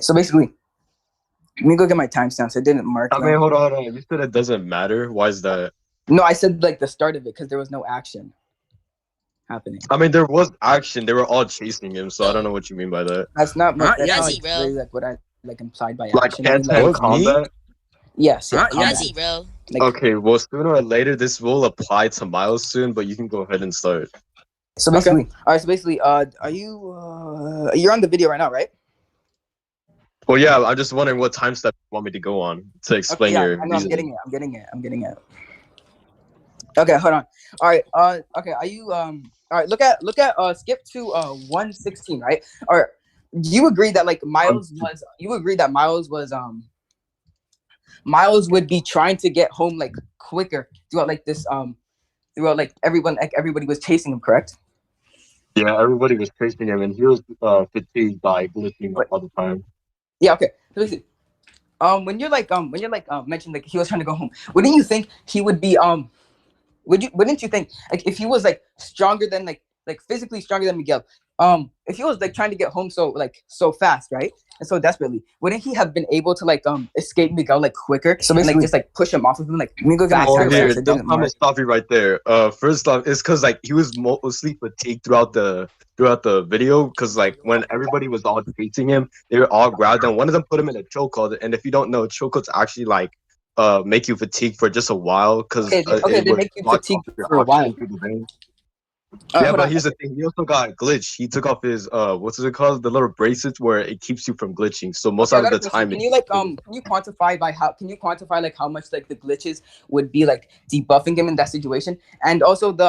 So basically, let me go get my timestamps. I didn't mark I them. mean, hold on. You said it doesn't matter. Why is that? No, I said like the start of it because there was no action happening. I mean, there was action. They were all chasing him, so I don't know what you mean by that. That's not what. That's not Rezi, like bro. really like what I like implied by Like action. I mean, hand-to-hand like, combat? yes, yeah, combat. Rezi, bro. Like, Okay, well, sooner or later, this will apply to Miles soon, but you can go ahead and start. so basically, all right. So basically, are you you're on the video right now, right? Well, yeah, I'm just wondering what time step you want me to go on to explain Okay, yeah, your I know. reasoning. I'm getting it. Okay, hold on. All right. Okay. Are you All right. Look at. Skip to 116. Right. Or do you agree that like Miles was? You agree that Miles was Miles would be trying to get home like quicker throughout like this throughout like everybody was chasing him, correct? Yeah, everybody was chasing him, and he was fatigued by glitching Wait. all the time. Yeah. Okay. So listen, when you're like mentioned like he was trying to go home, wouldn't you think he would be wouldn't you think like if he was like stronger than like physically stronger than Miguel, if he was like trying to get home so fast, right, and so desperately, wouldn't he have been able to like escape Miguel like quicker, so and like just like push him off of him like let me go get my Oh, time here, stamps. I didn't I'm gonna mark. stop you right there. First off, it's because like he was mostly fatigued throughout the video, because like when everybody was all chasing him, they were all grabbed and one of them put him in a chokehold. And if you don't know, chokeholds actually like make you fatigued for just a while, because Okay, it they would make you block fatigued off your for a while. oxygen through the veins. Yeah, Hold but on. here's the thing. He also got glitched. He took off his what's it called? The little bracelets where it keeps you from glitching. So most Okay, I out of got a the question. time, Can you like can you quantify like how much like the glitches would be like debuffing him in that situation, and also the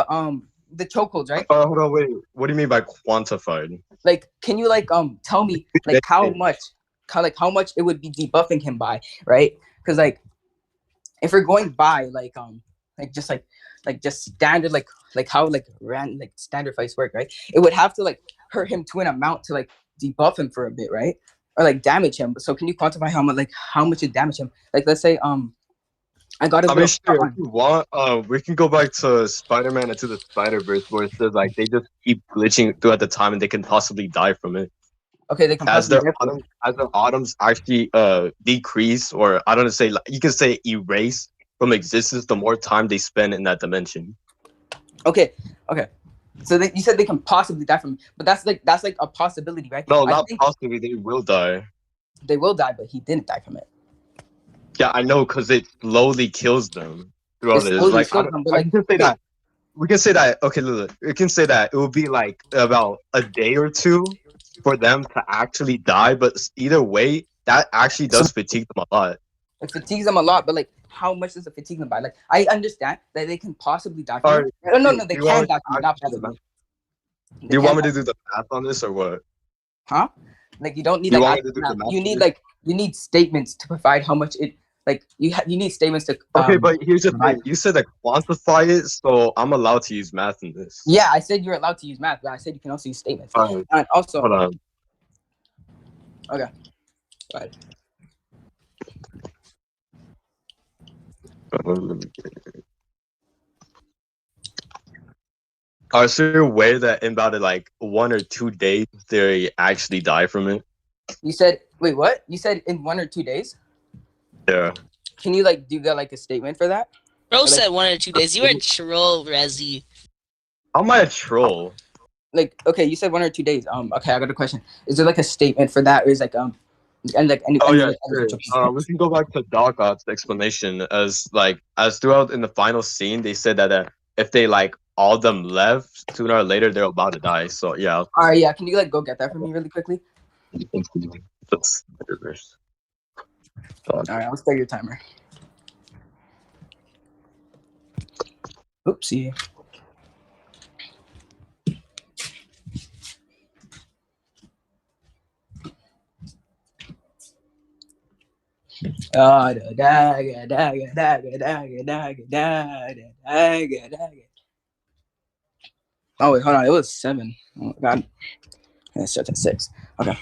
chokeholds, right? hold on, wait. What do you mean by quantified? Like, can you like tell me like how much it would be debuffing him by, right? Because like if we're going by like just standard like how like ran like standard fights work, right? It would have to like hurt him to an amount to like debuff him for a bit, right? Or like damage him. So can you quantify how much it damage him? Like let's say I got his I mean, little sure, if you want, we can go back to Spider-Man Into the Spider-Verse, where it says like they just keep glitching throughout the time and they can possibly die from it. okay, they can As possibly their atoms actually decrease, or I don't say, like, you can say erase from existence, the more time they spend in that dimension. okay. So you said they can possibly die from it, but that's like a possibility, right? No, I not think possibly. They will die. they will die, but he didn't die from it. Yeah, I know, because it slowly kills them throughout It it. It's slowly like kills them, but I like can say that. We can say that. Okay, look, we can say that it will be like about a day or two for them to actually die. But either way, that actually does fatigue them a lot. it fatigues them a lot, but like how much does it fatigue them by? Like I understand that they can possibly die from Or it. No, do they you want can me die from to it, not actually do the math? possibly. Do They you can want me die to do the math on this or what? huh? Like you don't need Do you like want me actual to do the math. math You on need this? you need statements to provide how much it like you need statements to Okay, but here's the provide. thing. You said to quantify it, so I'm allowed to use math in this. Yeah, I said you're allowed to use math, but I said you can also use statements. And also Hold on. okay. Go ahead. Is there a way that in about like 1 or 2 days they actually die from it? You said wait, what? You said in 1 or 2 days? Yeah. Can you like do that like a statement for that? Bro Or, like, said 1 or 2 days. You were a troll, Rezi. How am I a troll? like okay, you said 1 or 2 days. Okay, I got a question. Is there like a statement for that, or is like and like Oh any yeah, like, sure. other We can go back to Doc Ock's explanation as throughout in the final scene they said that if they like all of them left sooner or later they're about to die. So yeah. All right, yeah. Can you like go get that for me really quickly? That's reverse. All right, I'll start your timer. Oopsie. Oh wait, hold on. It was 7. Oh my god. It starts at 6. Okay.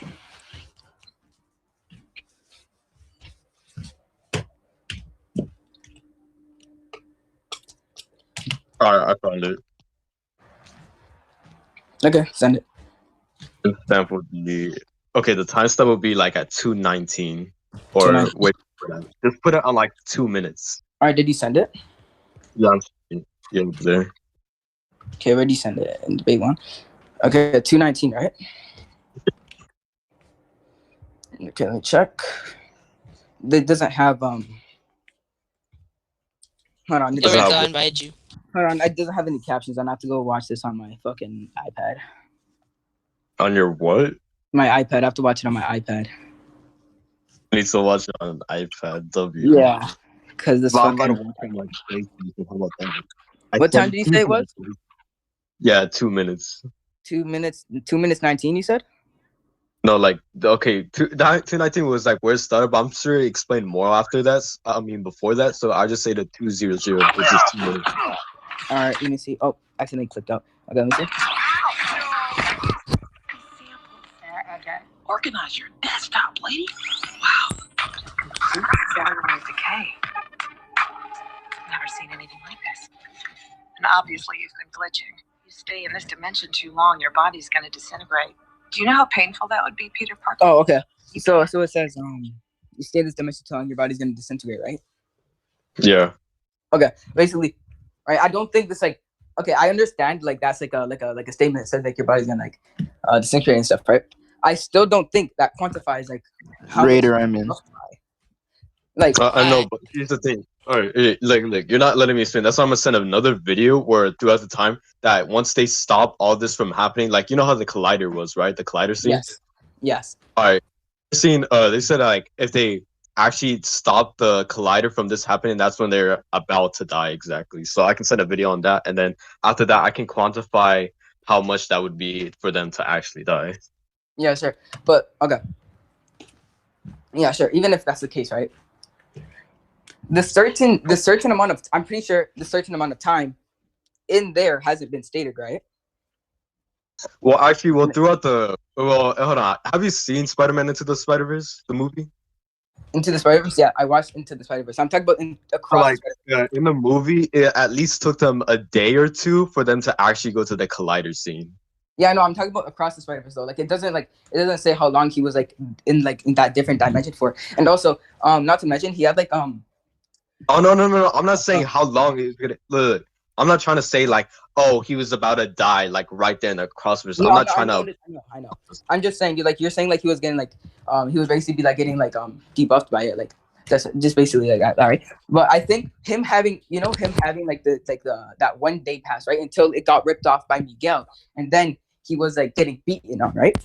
Alright, I found it. Okay, send it. It's time for the Okay, the timestamp will be like at 2:19, or 2:19. wait for that. Just put it on like 2 minutes. All right, did you send it? Yeah, yeah, there. Okay, where did you send it? In the big one. Okay, 2:19, right? Okay, let me check. It doesn't have Hold on, it They were doesn't, gone by you. hold on. It doesn't have any captions. I have to go watch this on my fucking iPad. On your what? My iPad. I have to watch it on my iPad. I need to watch it on an iPad. W. Yeah, because this But I'm about to fucking. watch it on like PlayStation. How about that? I What time said did you say it was? Yeah, 2 minutes. 2 minutes. 2:19. You said. No, like okay, 2:19 was like where it started, but I'm sure it explained more after that. I mean before that, so I just say the 2:00, which is 2 minutes. All right, let me see. Oh, accidentally clicked out. Okay, let me see. Organize your desktop, lady. Wow. Cellular decay. Never seen anything like this. And obviously you've been glitching. You stay in this dimension too long, your body's gonna disintegrate. Do you know how painful that would be, Peter Parker? Oh, okay. So it says you stay in this dimension too long, your body's gonna disintegrate, right? Yeah. Okay, basically, right? I don't think this like. Okay, I understand like that's like a statement that says like your body's gonna like disintegrate and stuff, right? I still don't think that quantifies like how Raider, I'm in. like I know, but here's the thing. All right, like you're not letting me explain. That's why I'm gonna send another video where throughout the time that once they stop all this from happening, like you know how the collider was, right? The collider scene. yes. All right, scene. They said like if they actually stop the collider from this happening, that's when they're about to die exactly. So I can send a video on that, and then after that, I can quantify how much that would be for them to actually die. Yeah, sure. But okay. Yeah, sure. Even if that's the case, right? The certain amount of I'm pretty sure the certain amount of time in there hasn't been stated, right? Well, actually, throughout the hold on. Have you seen Spider-Man Into the Spider-Verse, the movie? Into the Spider-Verse, yeah, I watched Into the Spider-Verse. I'm talking about across. Like in the movie, it at least took them a day or two for them to actually go to the collider scene. Yeah, no, I'm talking about across the Spider-Verse though. Like it doesn't say how long he was like in that different dimension for. And also, not to mention he had like Oh no! I'm not saying how long he's gonna look. I'm not trying to say like, oh, he was about to die like right there in the crossverse. No, I'm not trying to. I know. I'm just saying you're saying like he was getting like he was basically like getting like debuffed by it, like that's just basically like that, all right. But I think him having like that 1 day pass, right, until it got ripped off by Miguel, and then he was like getting beaten on, right?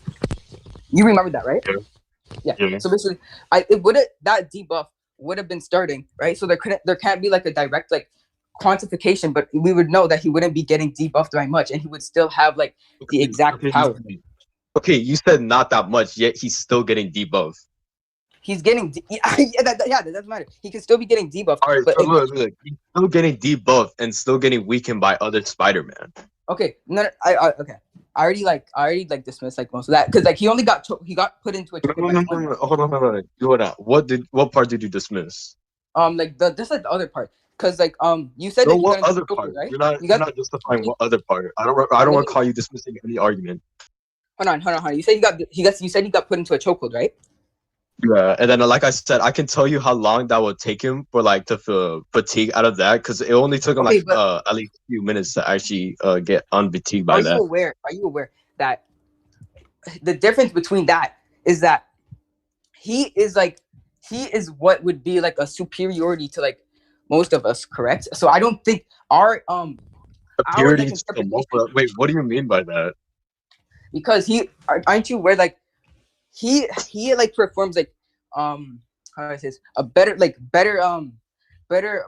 You remember that, right? Yeah. So basically, that debuff would have been starting, right? So there can't be like a direct like quantification, but we would know that he wouldn't be getting debuffed by much, and he would still have like the exact power. Okay, you said not that much, yet he's still getting debuffed. He's getting that doesn't matter. He can still be getting debuffed. All right, but so look, he's still getting debuffed and still getting weakened by other Spider-Man. Okay, no, okay. I already dismissed like most of that because like he got put into a. No. Hold on. What part did you dismiss? Like just like the other part, because like you said that you what got other part? right? You're not justifying what other part. I don't want to call you dismissing any argument. Hold on. You said you said he got put into a chokehold, right? Yeah, and then like I said, I can tell you how long that would take him for like to feel fatigue out of that because it only took him at least a few minutes to actually get unfatigued by that. Are you aware that the difference between that is that he is what would be like a superiority to like most of us, correct? So I don't think our superiority to most. Wait, what do you mean by that? Because aren't you aware like he like performs like how do I say this? A better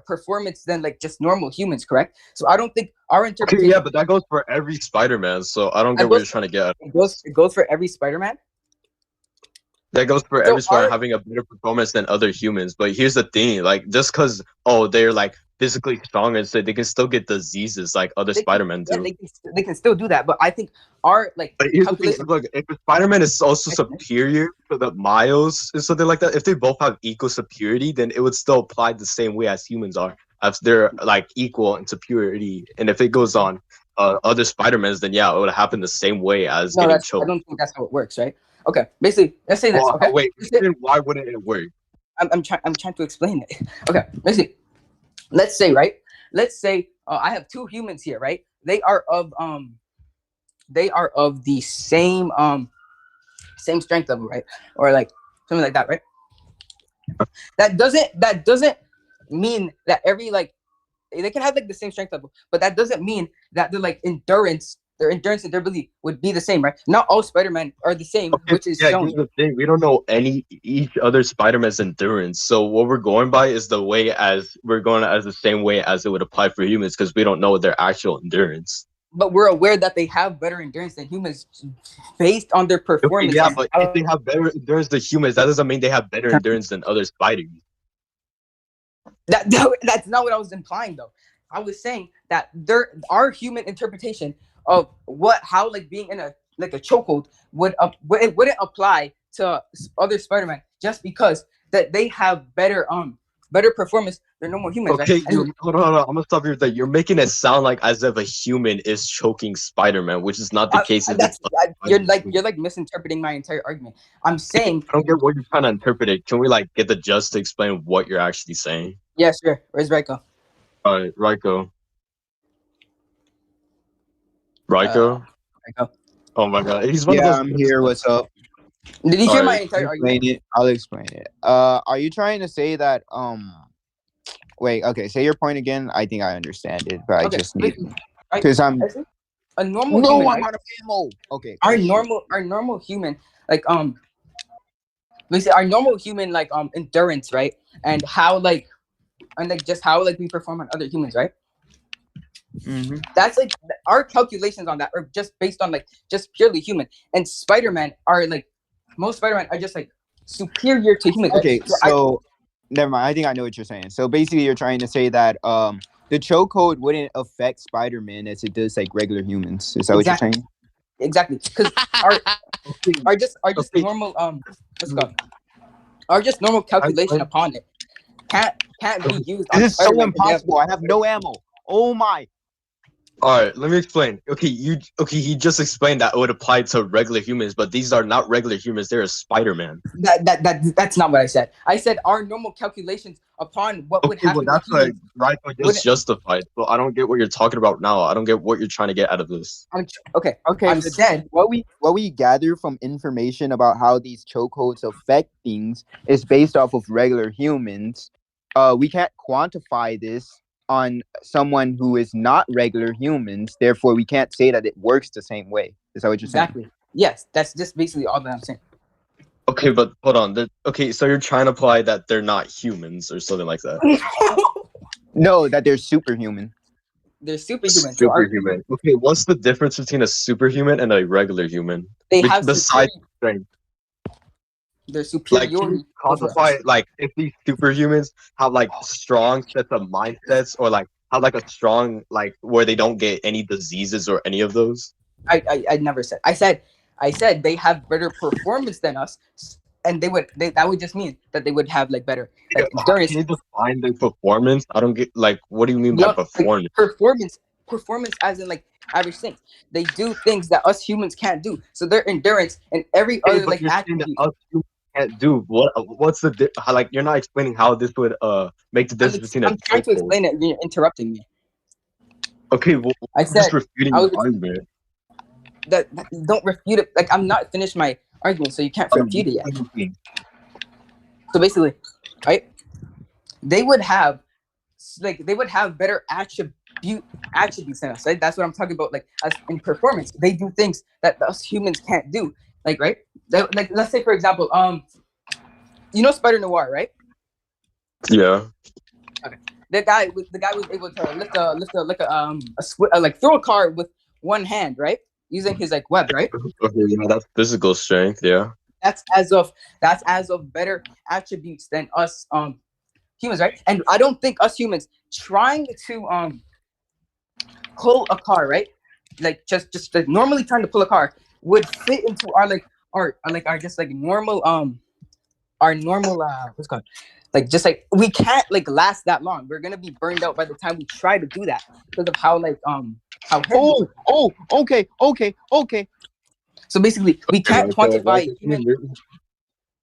performance than like just normal humans, correct? So I don't think our interpretation. Okay, yeah, but that goes for every Spider-Man, so I don't get what you're trying to get at. It goes for every Spider-Man. That goes for every Spider having a better performance than other humans. But here's the thing, like just because they're like physically stronger, so they can still get diseases like other Spider-Men do. Yeah, they can still do that, but I think our like. But here's the thing, look, if Spider-Man is also superior to the Miles and something like that, if they both have equal superiority, then it would still apply the same way as humans are, as they're like equal in superiority. And if it goes on other Spider-Mans, then yeah, it would happen the same way as getting choked. I don't think that's how it works, right? Okay, basically, let's say this. Oh, Okay, wait, then why wouldn't it work? I'm trying to explain it. Okay, basically, let's say right. Let's say I have two humans here, right? They are of the same strength level, right? Or like something like that, right? That doesn't mean that every like they can have like the same strength level, but that doesn't mean that their endurance and their ability would be the same, right? Not all Spider-Man are the same, Okay, which is yeah, shown. here's the thing. We don't know each other Spider-Man's endurance. So what we're going by is the same way as it would apply for humans because we don't know their actual endurance. But we're aware that they have better endurance than humans based on their Okay, performance. yeah, but if they have better endurance than humans, that doesn't mean they have better endurance than other spiders. That's not what I was implying though. I was saying that our human interpretation of how like being in a chokehold it wouldn't apply to other Spider-Man just because that they have better performance than normal humans, Okay, right? hold on. I'm gonna stop you there. You're making it sound like as if a human is choking Spider-Man, which is not the case. You're like misinterpreting my entire argument. I'm saying I don't get what you're trying to interpret it. Can we like get the judge to explain what you're actually saying? yeah, sure. Where's Reiko? All right, Raiko. Raiko? Reiko. Oh my god, he's one of Yeah, those. I'm here. What's up? Did you hear my Alright, entire argument? Explain it. I'll explain it. Are you trying to say that wait, okay, say your point again. I think I understand it, but I Okay, just need right? because I'm A normal no, human. I'm Right? out of ammo. Okay. Our normal human like basically our normal human like endurance, right? And how like just how like we perform on other humans, right? Mm-hmm. That's like our calculations on that are just based on like just purely human. And Spider-Man are like most Spider-Man are just like superior to humans. Okay, Right? so never mind. I think I know what you're saying. So basically, you're trying to say that the chokehold wouldn't affect Spider-Man as it does like regular humans. Is that what you're saying? Exactly, because our just normal what's it called? Our just normal calculation upon it can't be used on This is so Spider-Man. impossible. I have no ammo. Oh my. All right, let me explain. He just explained that it would apply to regular humans, but these are not regular humans. They're a Spider-Man. That's not what I said. I said our normal calculations upon what would happen. Well, that's to humans, right. Just justified. So I don't get what you're talking about now. I don't get what you're trying to get out of this. Okay. Okay, I said what we gather from information about how these chokeholds affect things is based off of regular humans. We can't quantify this on someone who is not regular humans. Therefore, we can't say that it works the same way. Is that what you're exactly. saying? Yes, that's just basically all that I'm saying. Okay, but hold on. So you're trying to imply that they're not humans or something like that. No, that they're superhuman. They're superhuman. Superhuman. Okay, what's the difference between a superhuman and a regular human? They have besides strength. They're Like, superior. can you quantify like if these superhumans have like strong sets of mindsets or like have like a strong like where they don't get any diseases or any of those? I never said. I said they have better performance than us, and that would just mean that they would have like better like endurance. Can you define their performance? I don't get like what do you mean by performance? Like, performance as in like average things. They do things that us humans can't do. So their endurance and every other like attribute. Us humans can't do what's the like you're not explaining how this would make the difference between I'm trying to explain it. You're interrupting me. Okay, well, I said just refuting the argument. That don't refute it. Like I'm not finished my argument, so you can't refute it yet. So basically, right? They would have better attributes than us. Right? That's what I'm talking about. Like as in performance, they do things that us humans can't do. Like right? Like let's say for example, you know Spider Noir, right? Yeah. Okay. The guy was able to like throw a car with one hand, right? Using his like web, right? Okay, yeah, that's physical strength, yeah. That's as of better attributes than us humans, right? And I don't think us humans trying to pull a car, right? Like just like normally trying to pull a car would fit into our just like normal what's it called? Like just like we can't like last that long. We're gonna be burned out by the time we try to do that because of how like how heavy. Okay. So basically, we can't quantify human. human.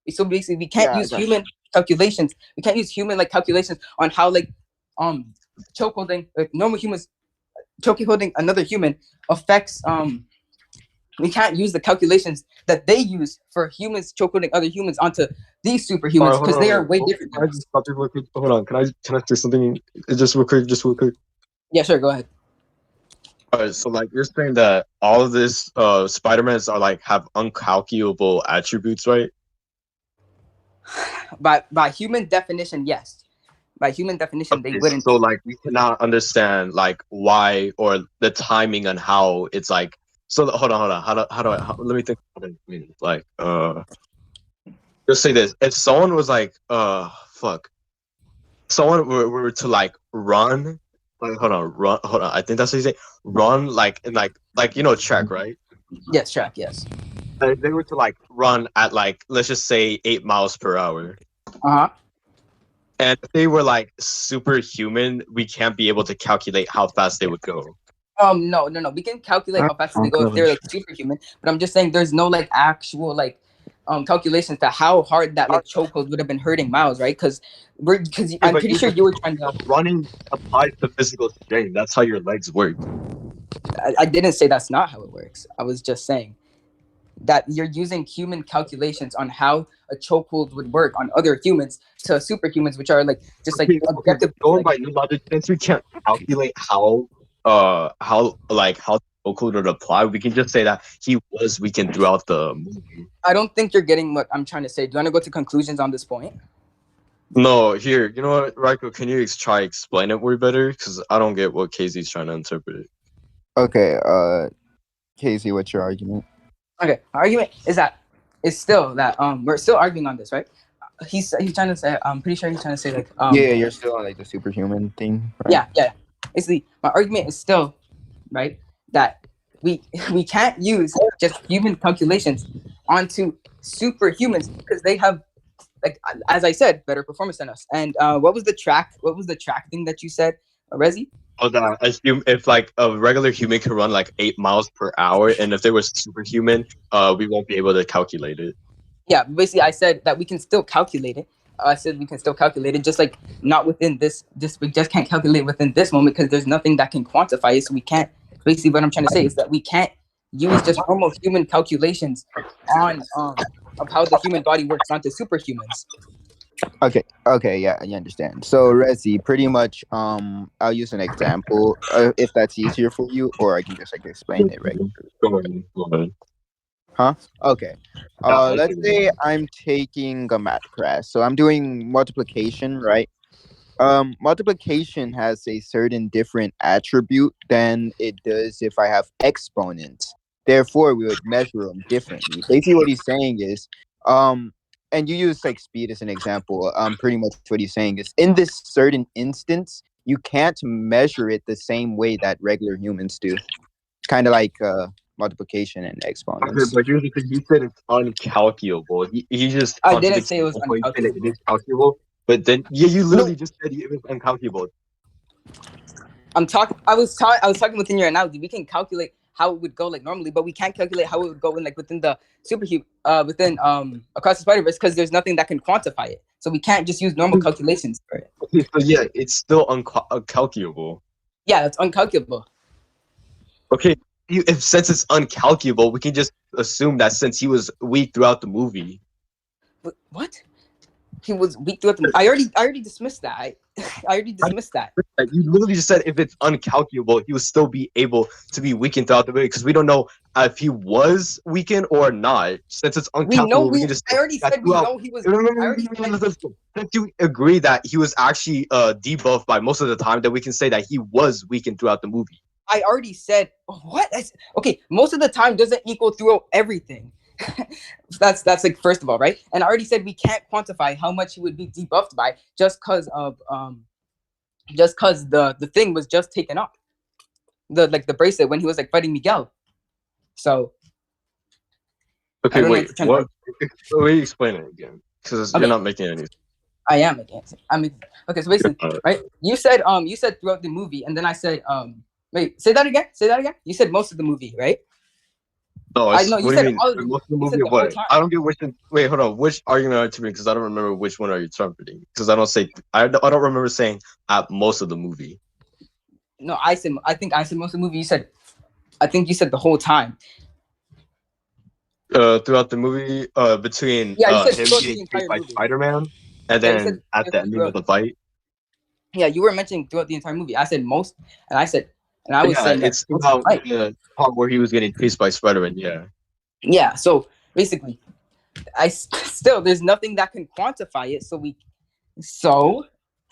So basically, we can't Yeah, use gotcha. human calculations. We can't use human like calculations on how like chokeholding like normal humans chokeholding another human affects we can't use the calculations that they use for humans chokeholding other humans onto these superhumans Hold because on, they are wait. way different Can than I us. just stop you real quick? Hold on. Can I say something? Just real quick. Just real quick. Yeah, sure, go ahead. Alright, so like you're saying that all of this Spider-Mans are like have uncalculable attributes, right? By human definition, yes. By human definition, they Okay, wouldn't. so like we cannot understand like why or the timing on how it's like. So hold on. Let me think. What I mean, like just say this: if someone was like fuck, someone were to like run, like hold on. I think that's what you say. Run like in like you know track, right? Yes, track. Yes. If they were to like run at like let's just say 8 miles per hour. Uh huh. And if they were like superhuman, we can't be able to calculate how fast they would go. No. We can calculate how fast they go if they're like superhuman, but I'm just saying there's no like actual like calculations to how hard that like chokehold would have been hurting Miles, right? Because I'm But pretty sure you were trying to. running applies to physical strain. That's how your legs work. I didn't say that's not how it works. I was just saying that you're using human calculations on how a chokehold would work on other humans to superhumans, which are like just like Okay, objective. going Like, by your logic, since we can't calculate how chokehold would apply, we can just say that he was weakened throughout the movie. I don't think you're getting what I'm trying to say. Do you want to go to conclusions on this point? No, here, you know what, Raiko, can you try explain it way better? Because I don't get what Casey's trying to interpret. Okay, Casey, what's your argument? Okay, our argument is still that we're still arguing on this, right? He's trying to say I'm pretty sure he's trying to say like Yeah, you're still on like the superhuman thing, right? yeah. Basically, my argument is still right that we we can't use just human calculations onto superhumans because they have like as I said better performance than us. And what was the track thing that you said, Rezi? Oh, that if like a regular human can run like 8 miles per hour, and if they were superhuman, we won't be able to calculate it. Yeah, basically I said that we can still calculate it. I said we can still calculate it, just like not within this. We just can't calculate within this moment because there's nothing that can quantify it. So we can't. Basically, what I'm trying to say is that we can't use just normal human calculations on of how the human body works onto superhumans. Okay, yeah, I understand. So, Rezi, pretty much, I'll use an example if that's easier for you, or I can just like explain it regularly. Go ahead. Huh? Okay. Yeah, Let's say I'm taking a math class, so I'm doing multiplication, right? Multiplication has a certain different attribute than it does if I have exponents. Therefore, we would measure them differently. Basically, what he's saying is, and you use like speed as an example. Pretty much what he's saying is, in this certain instance, you can't measure it the same way that regular humans do. Kind of like multiplication and Okay, exponents. but here's the thing. He said it's uncalculable. He just I didn't contradicts say it was himself when he said uncalculable. it is calculable. But then, yeah, you literally just said it was uncalculable. I was talking within your analogy. We can calculate how it would go like normally, but we can't calculate how it would go in like within the superhuman within across the Spider-Verse because there's nothing that can quantify it. So we can't just use normal calculations for it. Okay, so yeah, it's still uncalculable. Yeah, that's uncalculable. Okay, if since it's uncalculable, we can just assume that since he was weak throughout the movie. What? He was weak throughout the. I already dismissed that. I already dismissed that. You literally just said if it's uncalculable, he would still be able to be weakened throughout the movie because we don't know if he was weakened or not. Since it's uncalculable, we can just. I already said we know he was. Since you agree that he was actually debuffed by most of the time, then we can say that he was weakened throughout the movie. I already said what? Okay, most of the time doesn't equal throughout everything. that's like first of all, right? And I already said we can't quantify how much he would be debuffed by just because the thing was just taken off. The bracelet when he was like fighting Miguel. So okay, wait, what? Let me explain it again because you're not making any sense. I am against it. Okay, so basically, right? You said throughout the movie, and then I said wait, say that again. You said most of the movie, right? No, I know you what do said you mean? all of For the most of the you said movie, the whole what? time. I don't get which. Wait, hold on. Which argument are you interpreting? Because I don't remember which one are you interpreting. Because I don't say. I don't remember saying at most of the movie. No, I think I said most of the movie. You said I think you said the whole time. Throughout the movie, between Yeah, you said him throughout getting the chased entire by movie. Spider-Man, and Yeah, you said then at the ending of throughout. the fight. Yeah, you were mentioning throughout the entire movie. I said most, and I was Yeah, saying that it's most of about the fight. the part where he was getting chased by Spider-Man. Yeah. Yeah, so basically, still there's nothing that can quantify it. So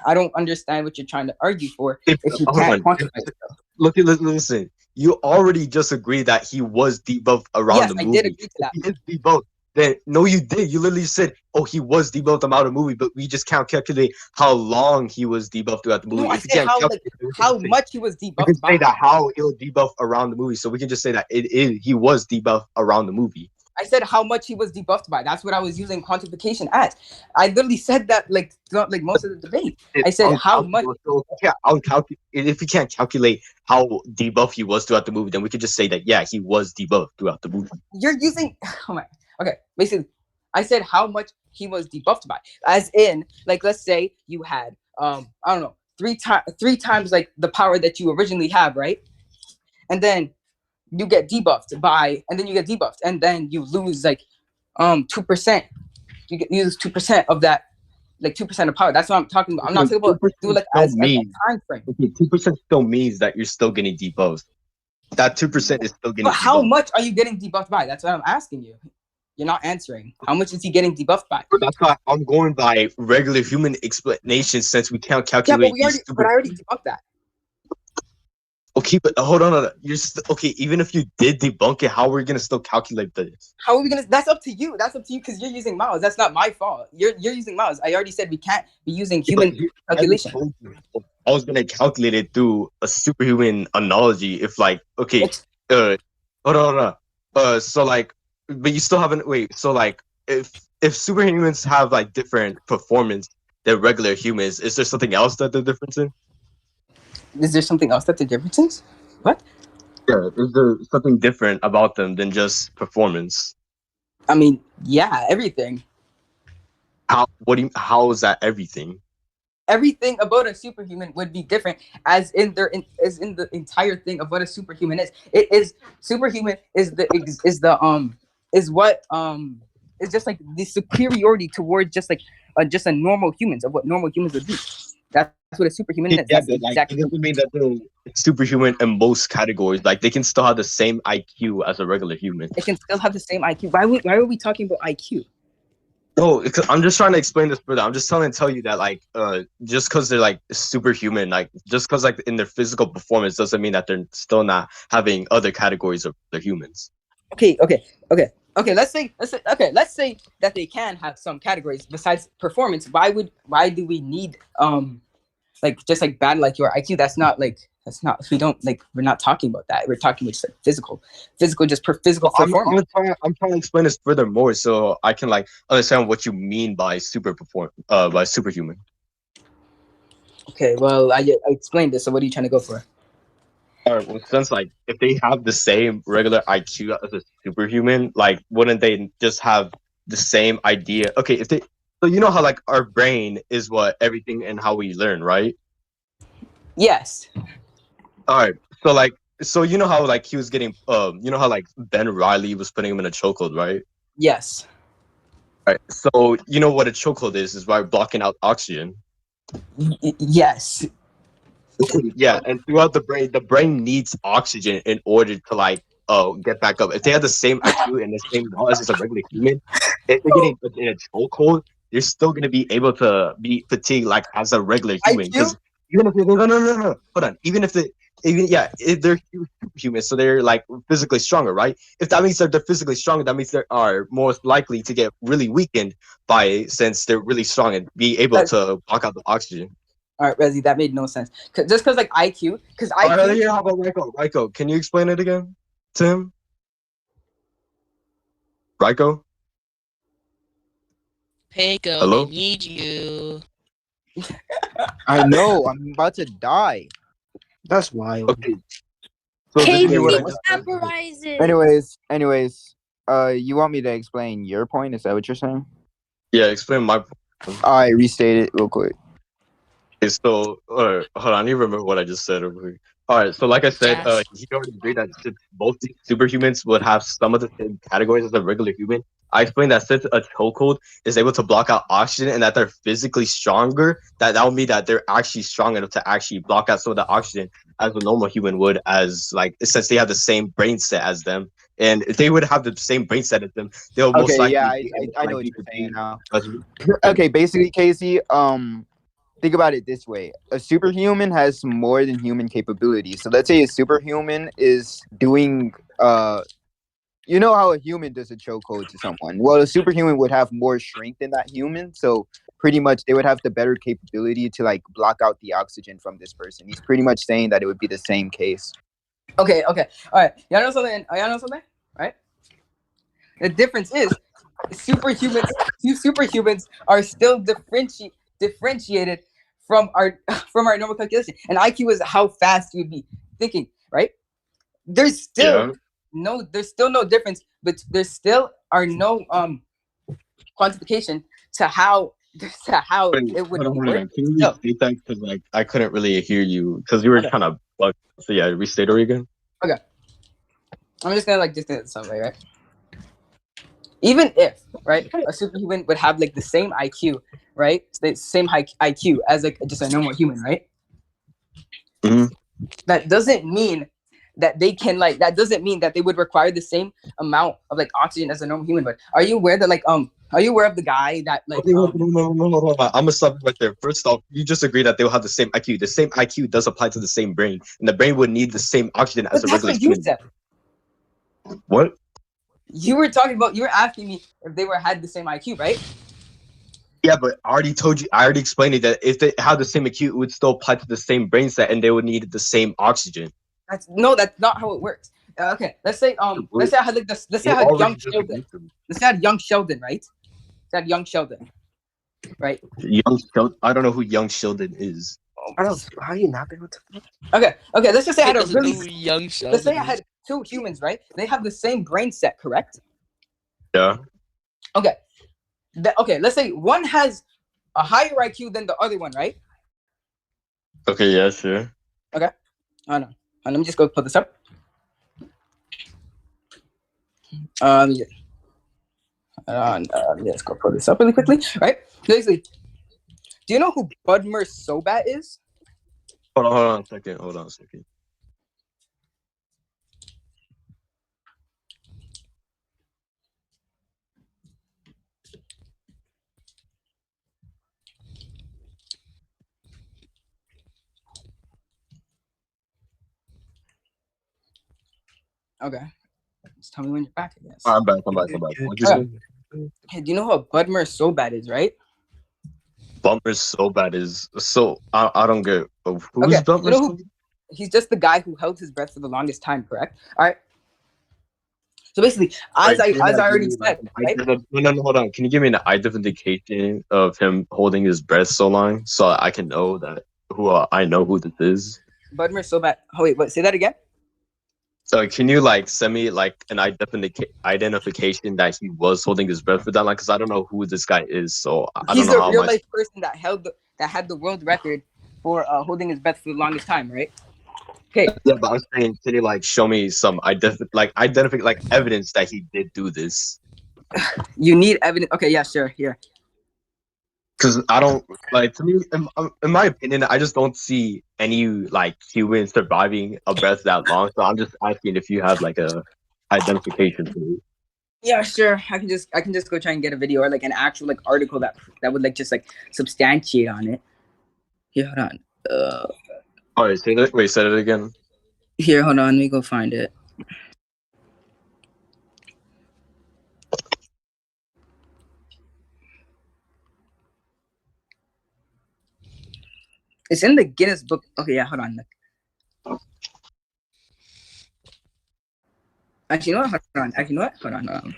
I don't understand what you're trying to argue for If if you hold can't on, quantify it. listen. You already just agreed that he was debuffed around Yes, the I did movie. agree to If that. he is debuffed, then no, you did. You literally said, "Oh, he was debuffed around the movie," but we just can't calculate how long he was debuffed throughout the No, movie. I If you said can't calculate, it, how much he was we can debuffed say by. that how he'll debuff around the movie. So we can just say that it is he was debuffed around the movie. I said how much he was debuffed by. That's what I was using quantification as. I literally said that like throughout like most of the debate. I It's said how much. uncalculable. So if we can't calculate how debuffed he was throughout the movie, then we could just say that yeah, he was debuffed throughout the movie. You're using. Oh my. Okay, basically, I said how much he was debuffed by. As in, like, let's say you had I don't know, three times like the power that you originally have, right? And then you get debuffed by, and then you get debuffed, and then you lose like 2%. You lose 2% of that, like 2% of power. That's what I'm talking about. I'm not talking about do like Still as means a time frame. 2% still means that you're still getting debuffed. That 2% is still getting But how debuffed. much are you getting debuffed by? That's what I'm asking you. You're not answering. How much is he getting debuffed by? But that's why I'm going by regular human explanation since we can't Yeah, calculate but these I stupid. already debunked that. Okay, but hold on. You're okay. Even if you did debunk it, how are we gonna still calculate this? How are we gonna? That's up to you. That's up to you because you're using mouse. That's not my fault. You're using mouse. I already said we can't be using human calculation. I was gonna calculate it through a superhuman analogy. If like, okay, It's, hold on. So like, but you still haven't. Wait, so like, if superhumans have like different performance than regular humans, is there something else that they're different in? is there something else that the difference is? What? Yeah, is there something different about them than just performance? I mean, yeah, everything. How? What do you? How is that everything? Everything about a superhuman would be different, as in as in the entire thing of what a superhuman is. It is superhuman is what is just like the superiority towards just a normal humans of what normal humans would be. That's what a superhuman is. Yeah, That's but like, it exactly. doesn't mean that they're superhuman in most categories. Like, they can still have the same IQ as a regular human. It can still have the same IQ. Why are we talking about IQ? No, I'm just trying to explain this further. I'm just trying to tell you that, like, just because they're like superhuman, like, just because like in their physical performance doesn't mean that they're still not having other categories of their humans. Okay. Let's say that they can have some categories besides performance. Why do we need like just like bad like your IQ? That's not we're not talking about that. We're talking about just like physical just physical performance. I'm trying to explain this further more so I can like understand what you mean by by superhuman. Okay, well I explained this. So what are you trying to go for? All right, well, since like if they have the same regular IQ as a superhuman, like wouldn't they just have the same idea? Okay, if they so you know how like our brain is what everything and how we learn, right? Yes. All right, so like so you know how like he was getting you know how like Ben Riley was putting him in a chokehold, right? Yes. All right, so you know what a chokehold is by blocking out oxygen. Yes. Yeah, and throughout the brain needs oxygen in order to like get back up. If they have the same IQ and the same knowledge as a regular human, if they're getting in a chokehold, they're still gonna be able to be fatigued like as a regular human. IQ? Because even if they no, hold on. If they're human, so they're like physically stronger, right? If that means that they're physically stronger, that means they are most likely to get really weakened by since they're really strong and be able to block out the oxygen. All right, Rezi, that made no sense. Just because like IQ, because IQ. Yeah, how about Raiko? Raiko, can you explain it again to him? Raiko? Peko, Hello? they need you. I know. I'm about to die. That's wild. Okay. So did you hear what I Casey just said? vaporizes. Anyways, you want me to explain your point? Is that what you're saying? Yeah, explain my point. All right, restate it real quick. Okay, so hold on, I need to remember what I just said over here. All right, so like I said, Yes. he already agreed that since both these superhumans would have some of the same categories as a regular human. I explained that since a chokehold is able to block out oxygen and that they're physically stronger, that would mean that they're actually strong enough to actually block out some of the oxygen as a normal human would, as like since they have the same brain set as them. And if they would have the same brain set as them, they'll most Okay, likely yeah, be able to, I like, know what be you're saying now. as- Okay, basically, Casey, think about it this way: a superhuman has more than human capabilities. So let's say a superhuman is doing you know how a human does a chokehold to someone. Well, a superhuman would have more strength than that human, so pretty much they would have the better capability to like block out the oxygen from this person. He's pretty much saying that it would be the same case. Okay. All right. Y'all know something? Right? The difference is superhumans are still differentiated from our normal calculation. And IQ is how fast you'd be thinking, right? There's still no difference, but there still are no quantification to how Wait, it would hold be on. working. Can you No. restate that? Because like I couldn't really hear you because you were Okay. kind of bugged. So yeah, restate it again. Okay. I'm just gonna just do it some way, right? Even if, right, a superhuman would have like the same IQ, right? The same IQ as like just a normal human, right? Mhm. That doesn't mean that they can like. That doesn't mean that they would require the same amount of like oxygen as a normal human would. Are you aware that Are you aware of the guy that like? Okay, no. I'm gonna stop right there. First off, you just agree that they'll have the same IQ. The same IQ does apply to the same brain, and the brain would need the same oxygen as But a that's regular what you human. said. What? You were asking me if they had the same IQ, right? Yeah, but I already told you. I already explained it that if they had the same IQ, it would still apply to the same brain set, and they would need the same oxygen. That's not how it works. Okay, let's say I had like this. Let's say I had young Sheldon. Let's say I had young Sheldon, right? Let's say I had young Sheldon, right? Young Sheldon. I don't know who Young Sheldon is. How are you not able to? Okay. Let's just say I had a Doesn't know really. who young Let's Sheldon say I is. had two humans, right? They have the same brain set, correct? Yeah. Okay. Okay. Let's say one has a higher IQ than the other one, right? Okay. Yeah. Sure. Okay. Hold on. Let me just go put this up. Let's go put this up really quickly, right? Basically, do you know who Budmer Sobat is? Hold on a second. Okay. Just tell me when you're back, I guess. I'm back. What'd you say? Hey, do you know who Budmer Sobat is, right? Bumper so bad is so I don't get who's Okay, Bumper. you know who? He's just the guy who held his breath for the longest time, correct? All right. So basically, as I already said, right? No, hold on. Can you give me an identification of him holding his breath so long so I can know that I know who this is? Budmer Sobat. Oh wait, what? Say that again. So can you like send me like an identification that he was holding his breath for that long? Because I don't know who this guy is, so I don't He's know a how real much. life person that had the world record for holding his breath for the longest time, right? Okay. Yeah, but I'm saying, can you like show me some evidence that he did do this? You need evidence. Okay, yeah, sure. Here. Because I don't like, to me, in my opinion, I just don't see any like human surviving a breath that long. So I'm just asking if you have like a identification for me. Yeah, sure. I can just go try and get a video or like an actual like article that would like just like substantiate on it. Here, hold on. All right, say it again. Here, hold on. Let me go find it. It's in the Guinness Book. Okay, yeah, hold on. Actually, you know what? Hold on. Actually, you know what? Hold on.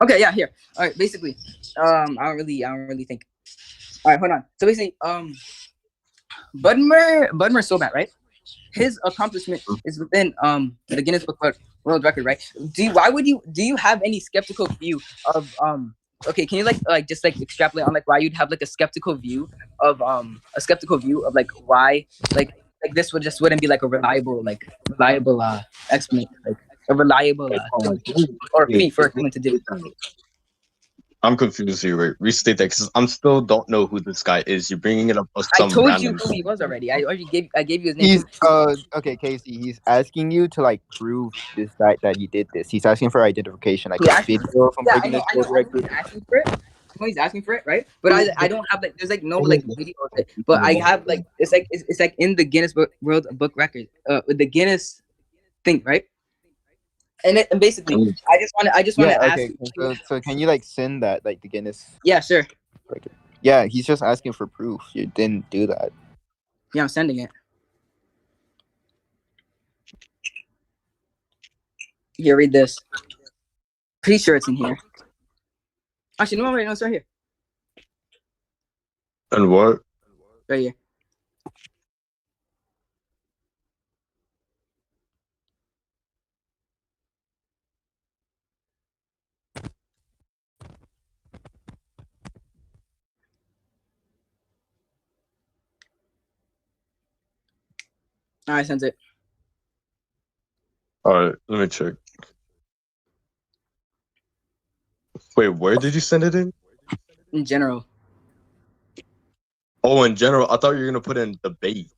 Okay, yeah, here. All right, basically, I don't really think. All right, hold on. So basically, Budmer Sobat, right? His accomplishment is within the Guinness Book of World Record, right? Do you have any skeptical view of okay, can you like just like extrapolate on like why you'd have like a skeptical view of like why like this wouldn't be like a reliable explanation, like a reliable or feat for a human to do. I'm confused here. Wait, restate that because I'm still don't know who this guy is. You're bringing it up as I some told random. you who he was already. I gave you his name. He's okay, Casey. He's asking you to like prove this that he did this. He's asking for identification, like a video from Yeah, the I know. Guinness World Record. He's asking for it. I know he's asking for it, right? But I don't have like there's like no like video of it. But I have like it's like in the Guinness World Book Record, with the Guinness thing, right? And basically, I just want to ask. Okay, so can you like send that like the Guinness? Yeah, sure. Record? Yeah, he's just asking for proof. You didn't do that. Yeah, I'm sending it. Here, read this. Pretty sure it's in here. Actually, no, wait, no, it's right here. And what? Right here. I sent it. All right, let me check. Wait, where did you send it in? In general. Oh, in general. I thought you were gonna put in debate.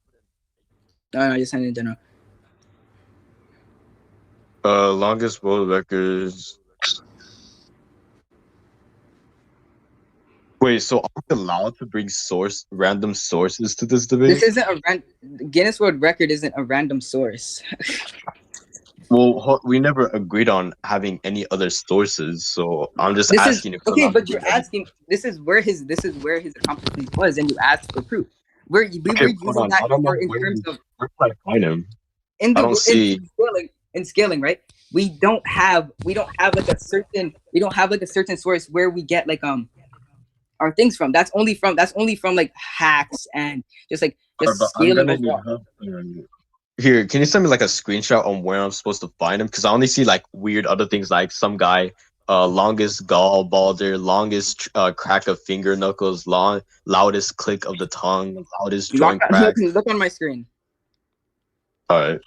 No, I just sent it in general. Longest world records. Wait, so are we allowed to bring random sources to this debate? This isn't a Guinness World Record isn't a random source. Well, we never agreed on having any other sources, so I'm just asking. Okay, but you're asking. This is where his accomplishment was, and you asked for proof. We were using that in terms of where can I find him? in the I don't see in scaling, right? We don't have like a certain source where we get like our things from. That's only from like hacks and just scaling overall. Here, can you send me like a screenshot on where I'm supposed to find him? Because I only see like weird other things like some guy, longest gallbladder, longest crack of finger knuckles, loudest click of the tongue, loudest joint crack. Look on my screen. All right.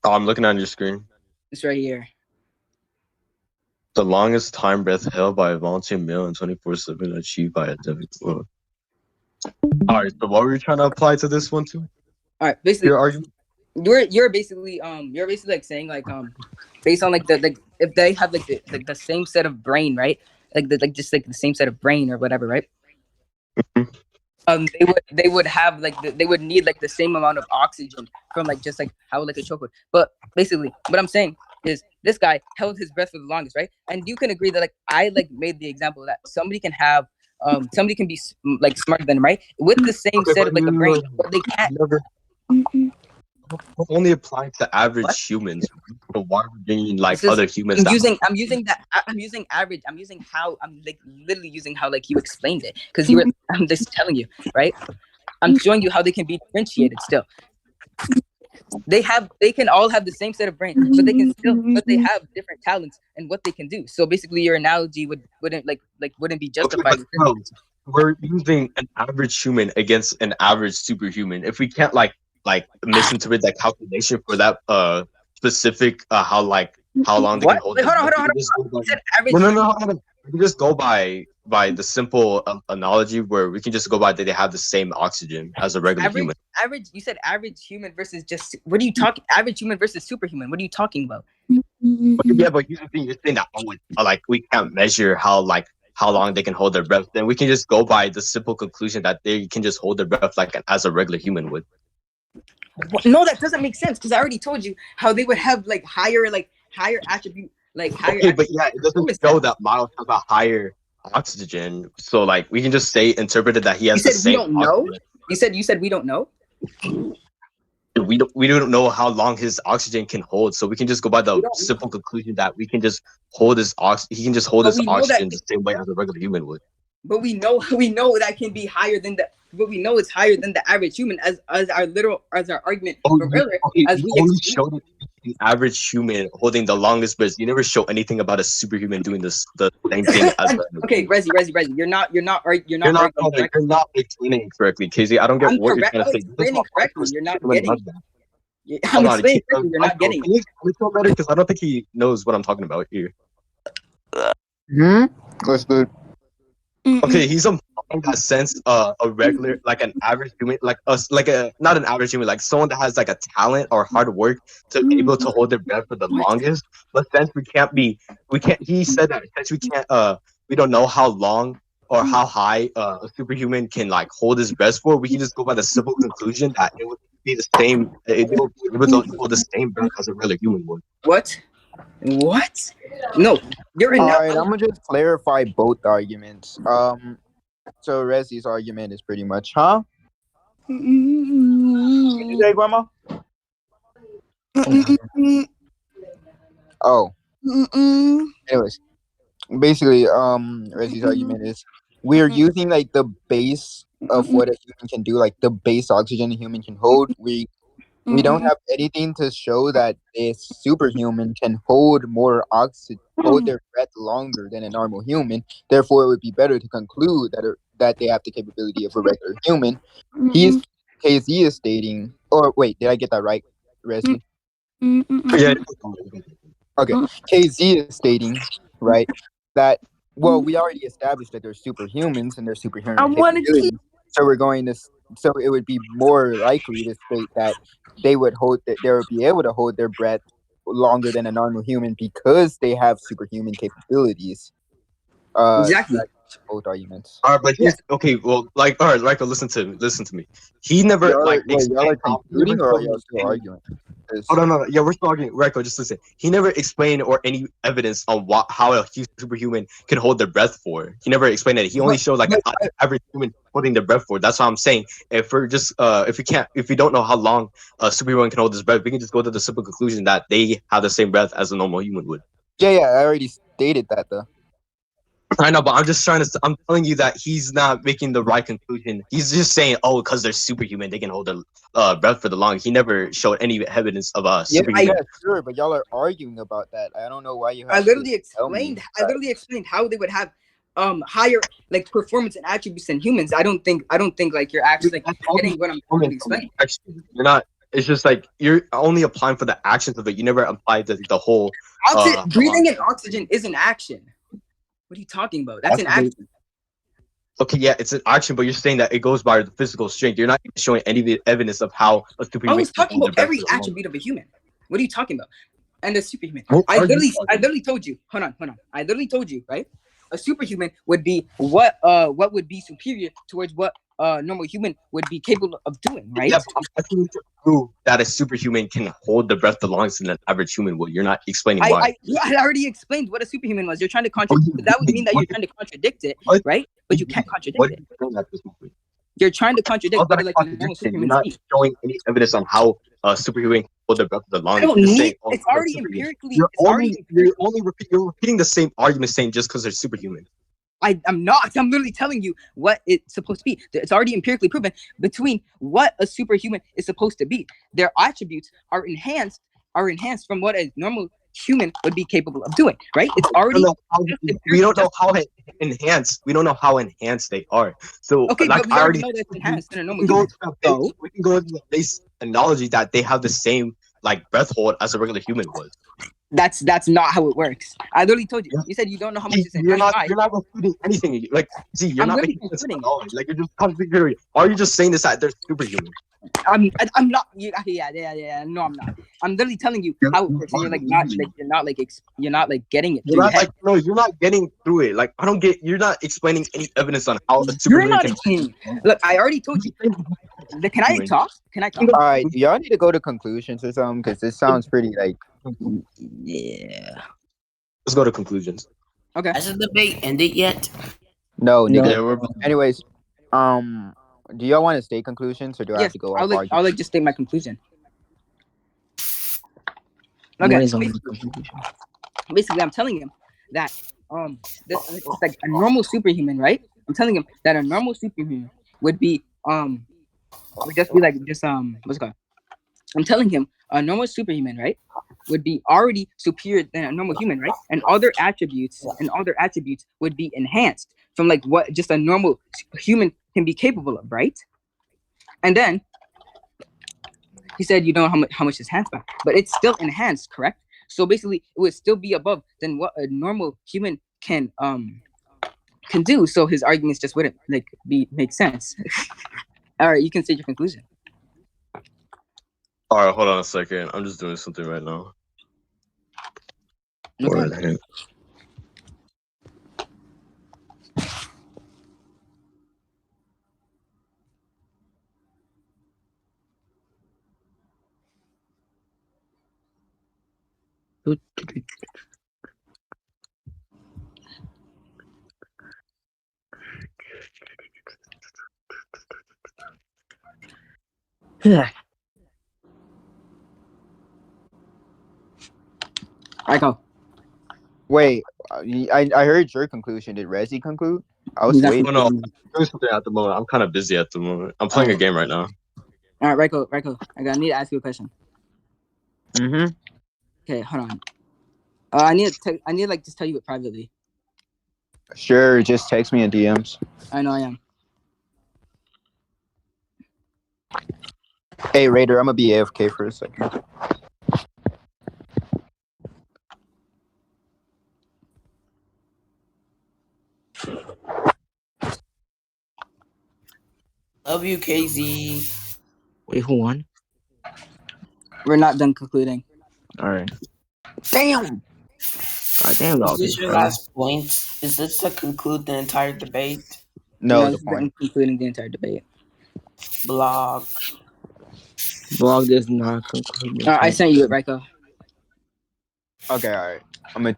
Oh, I'm looking on your screen. It's right here. The longest time breath held by a volunteer male and 24/7 achieved by a deaf. All right. So what were you trying to apply to this one too? All right. Basically, Your argument. You're basically like saying like based on like the if they have like the same set of brain, right? Just the same set of brain or whatever, right? They would have like they would need like the same amount of oxygen from like just like how like a choke would. But basically, what I'm saying is this guy held his breath for the longest, right? And you can agree that like I like made the example that somebody can be like smarter than him, right? With the same set of like a brain, but they can't. Only applying to average humans. So why are we bringing like other humans? I'm using average. I'm like literally using how like you explained it because you were. I'm just telling you, right? I'm showing you how they can be differentiated still. They can all have the same set of brain, but they have different talents and what they can do. So basically, your analogy wouldn't be justified. Okay, but we're using an average human against an average superhuman. If we can't like misinterpret that calculation for that specific how long they can hold. Wait, hold on. No. We can just go by the simple analogy where we can just go by that they have the same oxygen as a regular human. You said average human versus just what are you talking? Average human versus superhuman. What are you talking about? Yeah, but you're saying that like we can't measure how long they can hold their breath. Then we can just go by the simple conclusion that they can just hold their breath like as a regular human would. No, that doesn't make sense because I already told you how they would have higher attribute, higher. Okay, but yeah, it doesn't show that models have a higher oxygen, so like we can just interpret it that he has You the said we same don't know. oxygen. You said we don't know. We don't know how long his oxygen can hold, so we can just go by the simple conclusion that we can just hold his he can just hold But his we know oxygen that- the same way as a regular human would. But we know that can be higher than the. But we know it's higher than the average human, as our argument from earlier. As You we only explained. showed the average human holding the longest breath. You never show anything about a superhuman doing the same thing as a Okay, Rezi, you're not you're not explaining correctly, Casey. I don't get I'm what correct. you're I'm trying to say. explaining correctly. You're not Superhuman getting. does that. I'm Hold on, explaining correctly. You're not getting. Can you explain better? Because I don't think he knows what I'm talking about here. That's good. Okay, he's in that sense, a regular, like an average human, like us, like a not an average human, like someone that has like a talent or hard work to be able to hold their breath for the longest. But since we can't. He said that since we can't, we don't know how long or how high a superhuman can like hold his breath for. We can just go by the simple conclusion that it would be the same. It would be able to hold the same breath as a regular human would. What? No, you're All not. right, I'm gonna just clarify both arguments. So Rezi's argument is pretty much, huh? Hey, Grandma. Oh. Anyways, basically, Rezi's argument is we're using like the base of what a human can do, like the base oxygen a human can hold. We don't have anything to show that a superhuman can hold more oxygen, hold their breath longer than a normal human. Therefore, it would be better to conclude that they have the capability of a regular human. KZ is stating, or wait, did I get that right, Rezi? Yeah. Okay, KZ is stating, right, that we already established that they're superhumans and they're superhuman capabilities. So it would be more likely to state that they would be able to hold their breath longer than a normal human because they have superhuman capabilities. Exactly. Both arguments. All right, but okay. Well, like, all right, Rico, listen to me. He never Y'all are explained how. concluding, or are y'all still arguing? Oh no, yeah, we're still arguing. Rico, just listen. He never explained or any evidence on how a superhuman can hold their breath for. He never explained it. He only showed like an average human holding their breath for. That's what I'm saying. If we're just if we don't know how long a superhuman can hold his breath, we can just go to the simple conclusion that they have the same breath as a normal human would. Yeah, I already stated that though. I know, but I'm telling you that he's not making the right conclusion. He's just saying, oh, because they're superhuman, they can hold their breath for the long. He never showed any evidence of superhuman. Yeah, sure, but y'all are arguing about that. I don't know why you have I literally explained how they would have higher like performance and attributes than humans. I don't think like you're actually like getting what I'm trying to explain. Actually, you're not. It's just like you're only applying for the actions of it. You never applied the whole. Breathing in oxygen is an action. What are you talking about? That's an action. Okay, yeah, it's an action, but you're saying that it goes by the physical strength. You're not showing any evidence of how a superhuman. I was talking about every attribute of a human. What are you talking about? And a superhuman. I literally told you. Hold on. I literally told you, right? A superhuman would be what would be superior towards what normal human would be capable of doing, right? Yeah, I'm asking to prove that a superhuman can hold the breath the longest than an average human will. You're not explaining why. I already explained what a superhuman was. You're trying to contradict. That would mean that you're trying to contradict it, right? But you can't contradict it. You're trying to contradict what like you're not showing any evidence on how a superhuman can hold the breath the longest. I don't need. It's already empirically. You're repeating the same argument, saying just because they're superhuman. I'm not. I'm literally telling you what it's supposed to be. It's already empirically proven between what a superhuman is supposed to be. Their attributes are enhanced from what a normal human would be capable of doing. Right? It's already. We don't know how enhanced. We don't know how enhanced they are. So okay, like but we I already know that's enhanced in a normal human. We can go to the base analogy that they have the same like breath hold as a regular human would. That's not how it works. I literally told you. You said you don't know how much it's You're not refuting anything. Like, see, you're not making sense at all. Like, you're just contradictory. Are you just saying this that they're superhuman? I'm not. Yeah. No, I'm not. I'm literally telling you how it works. And you're not getting it. You're not getting through it. Like, I don't get. You're not explaining any evidence on how a superhuman. You're not explaining. Look, I already told you. Can I talk? All right, do y'all need to go to conclusions or something? Because this sounds pretty like. Yeah. Let's go to conclusions. Okay. Has the debate ended yet? No, No. nigga. Yeah, we're Anyways, do y'all want to state conclusions or do I have Yes, to go I'll off like argument? just state my conclusion. What Okay. is on the conclusion? Basically, I'm telling him that it's like a normal superhuman, right? I'm telling him that a normal superhuman would be would just be like what's it called? I'm telling him a normal superhuman, right, would be already superior than a normal human, right? And all their attributes would be enhanced from like what just a normal human can be capable of, right? And then he said, you know how much is enhanced by, but it's still enhanced, correct? So basically, it would still be above than what a normal human can do. So his arguments just wouldn't like make sense. All right, you can state your conclusion. all right. Hold on a second. I'm just doing something right now. Okay. I go. Wait, I heard your conclusion. Did Rezi conclude? I was He's not waiting. Oh no, I'm doing something at the moment. I'm kind of busy at the moment. I'm playing a game right now. All right, Rico. I need to ask you a question. Mm-hmm. Okay, hold on. I need to like just tell you it privately. Sure, just text me in DMs. I know I am. Hey, Raider, I'm gonna be AFK for a second. Love you, KZ. Wait, who won? We're not done concluding. All right. Damn. Damn, Is dog. this your last point? Is this to conclude the entire debate? No, the this is point. concluding the entire debate. Blog. Blog does not conclude. I sent you it, Rico. Okay, all right. I'm gonna.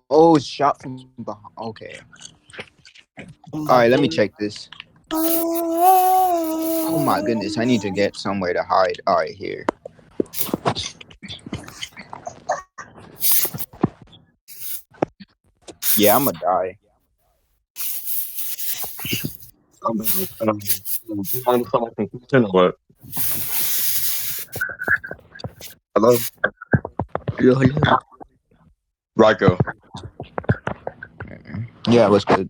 Oh, shot from behind. Okay. All right, let me check this. Oh my goodness, I need to get somewhere to hide. All right, here. Yeah, I'm gonna die. Do you mind if I make a conclusion or what? Hello, Hello. Ryko. Yeah, what's good?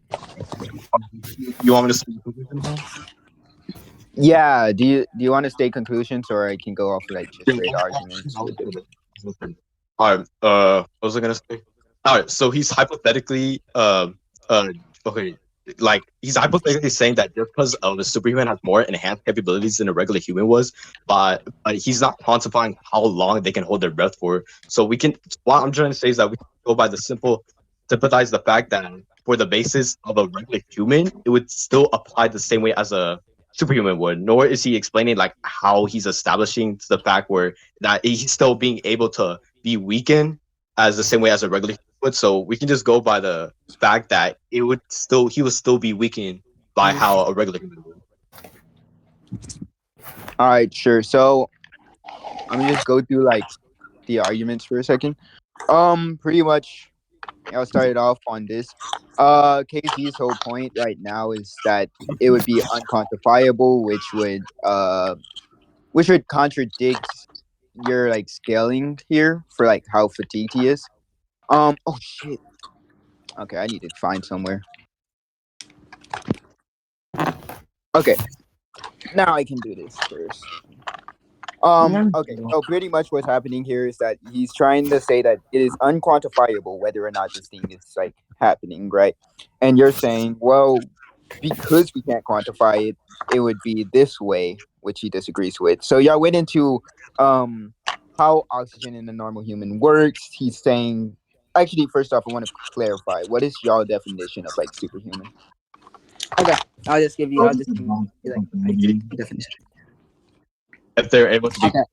You want me to say the conclusion now? Yeah, do you want to state conclusions or I can go off like just straight arguments? All right. What was I gonna say? All right. So he's hypothetically, okay, like he's hypothetically saying that just because the superhuman has more enhanced capabilities than a regular human was, but he's not quantifying how long they can hold their breath for. So we can. What I'm trying to say is that we can go by the simple, sympathize the fact that for the basis of a regular human, it would still apply the same way as a superhuman would. Nor is he explaining like how he's establishing the fact where that he's still being able to be weakened as the same way as a regular human would. So we can just go by the fact that he would still be weakened by how a regular human would. All right, sure. So I'm gonna just go through like the arguments for a second. Pretty much, I'll start it off on this. KZ's whole point right now is that it would be unquantifiable, which would contradict your like scaling here for like how fatigued he is. Oh shit. Okay, I need to find somewhere. Okay, now I can do this first. Okay, so pretty much what's happening here is that he's trying to say that it is unquantifiable whether or not this thing is like happening, right? And you're saying, well, because we can't quantify it, it would be this way, which he disagrees with. So y'all went into how oxygen in a normal human works. He's saying, actually, first off, I want to clarify, what is y'all definition of like superhuman? Okay, I'll just give you like definition. if they're able to be Okay.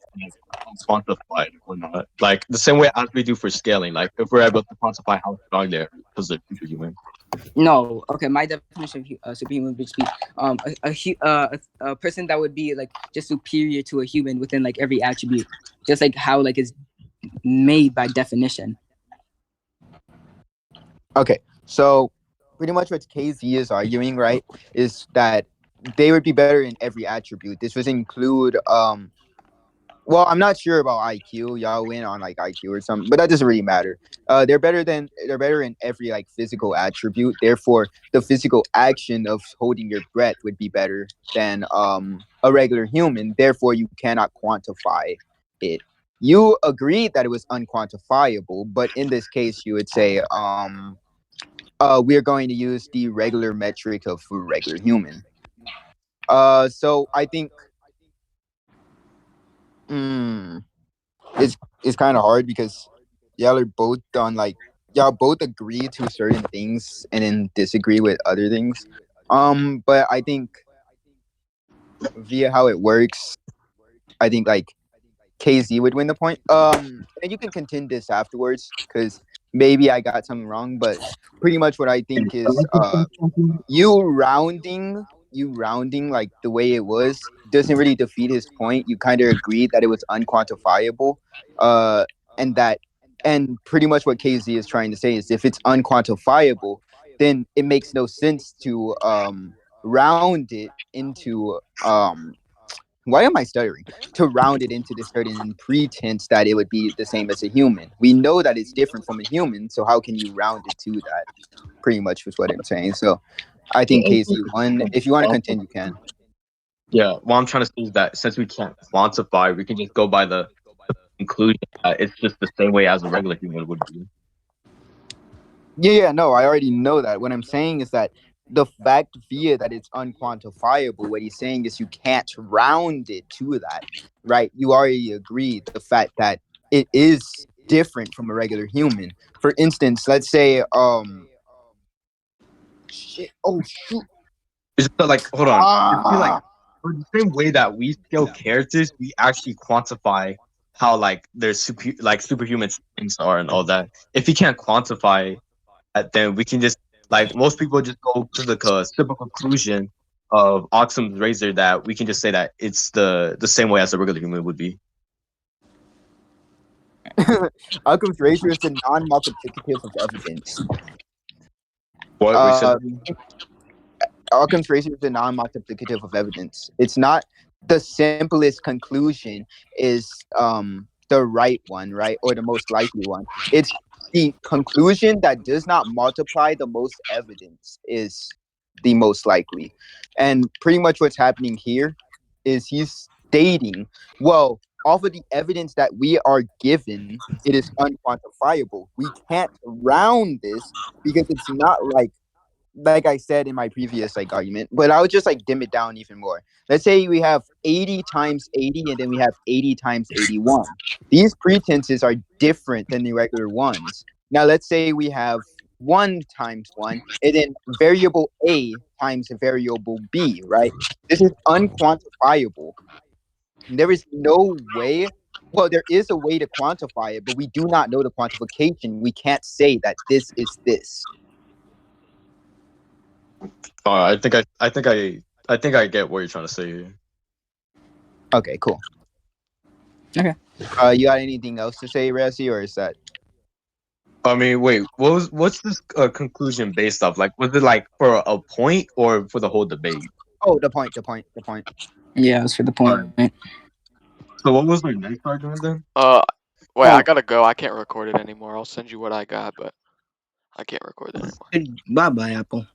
quantified or not. Like the same way as we do for scaling. Like if we're able to quantify how strong they are because they're superhuman. No. Okay. My definition of superhuman would be a person that would be like just superior to a human within like every attribute, just like how like is made by definition. Okay, so pretty much what KZ is arguing, right, is that they would be better in every attribute. This would include well, I'm not sure about IQ. Y'all win on like IQ or something, but that doesn't really matter. They're better in every like physical attribute. Therefore, the physical action of holding your breath would be better than a regular human. Therefore, you cannot quantify it. You agreed that it was unquantifiable, but in this case, you would say we're going to use the regular metric of a regular human. So I think it's kind of hard because y'all are both on like y'all both agree to certain things and then disagree with other things. But I think via how it works, I think like KZ would win the point. And you can contend this afterwards because maybe I got something wrong, but pretty much what I think is you rounding like the way it was doesn't really defeat his point. You kind of agreed that it was unquantifiable, and pretty much what KZ is trying to say is if it's unquantifiable, then it makes no sense to round it into why am I stuttering? To round it into this certain pretense that it would be the same as a human. We know that it's different from a human, so how can you round it to that? Pretty much was what I'm saying. So I think KZ won. If you want to continue, you can. Yeah, what I'm trying to say is that since we can't quantify, we can just go by the conclusion that it's just the same way as a regular human would be. Yeah, no, I already know that. What I'm saying is that the fact via that it's unquantifiable, what he's saying is you can't round it to that, right? You already agreed the fact that it is different from a regular human. For instance, let's say shit. Oh shoot. It's just like, hold on. It's like for the same way that we scale characters, we actually quantify how like their superhuman things are and all that. If you can't quantify that, then we can just like most people just go to the simple conclusion of Occam's razor that we can just say that it's the same way as a regular human would be. Occam's razor is the non-multiplicative of evidence. What we said. Occam's razor is the non-multiplicative of evidence. It's not the simplest conclusion is the right one, right? Or the most likely one. It's the conclusion that does not multiply the most evidence is the most likely. And pretty much what's happening here is he's stating, well, off of the evidence that we are given, it is unquantifiable. We can't round this because it's not like I said in my previous like argument, but I would just like dim it down even more. Let's say we have 80 times 80 and then we have 80 times 81. These pretenses are different than the regular ones. Now let's say we have 1 times 1 and then variable A times variable B, right? This is unquantifiable. There is no way. Well, there is a way to quantify it, but we do not know the quantification. We can't say that this is this. I think I get what you're trying to say here. Okay, cool. Okay. You got anything else to say, Rezi, or is that? I mean, wait. What's this conclusion based off? Like, was it like for a point or for the whole debate? Oh, the point. Yeah, it's for the point. So what was my next argument then? Wait, I gotta go. I can't record it anymore. I'll send you what I got, but I can't record it anymore. Bye bye, Apple.